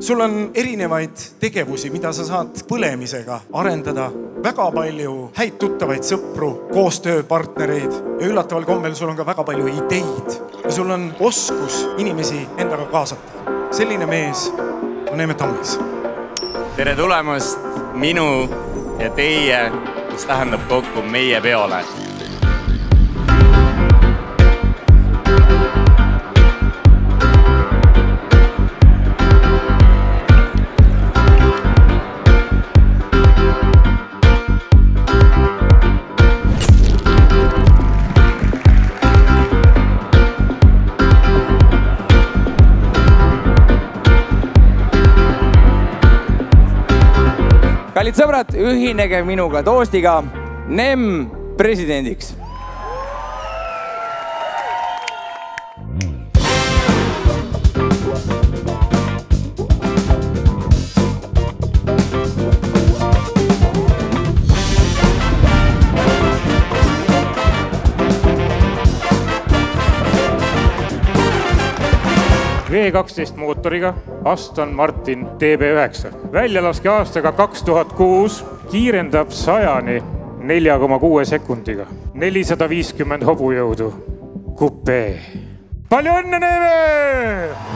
Sul on erinevaid tegevusi, mida sa saad põlemisega arendada. Väga palju häid tuttavaid sõpru, koostööpartnereid ja üllataval kombel sul on ka väga palju ideid. Ja sul on oskus inimesi endaga kaasata. Selline mees on Eeme Tammis. Tere tulemast minu ja teie, mis tähendab kokku meie peole. Kallid sõbrad, ühinege minuga toostiga NEM presidendiks. V12 mootoriga Aston Martin DB9. Väljalaske aastaga 2006 kiirendab 100-ni 4,6 sekundiga. 450 hobujõudu. Kupee. Palju õnne, Neeme!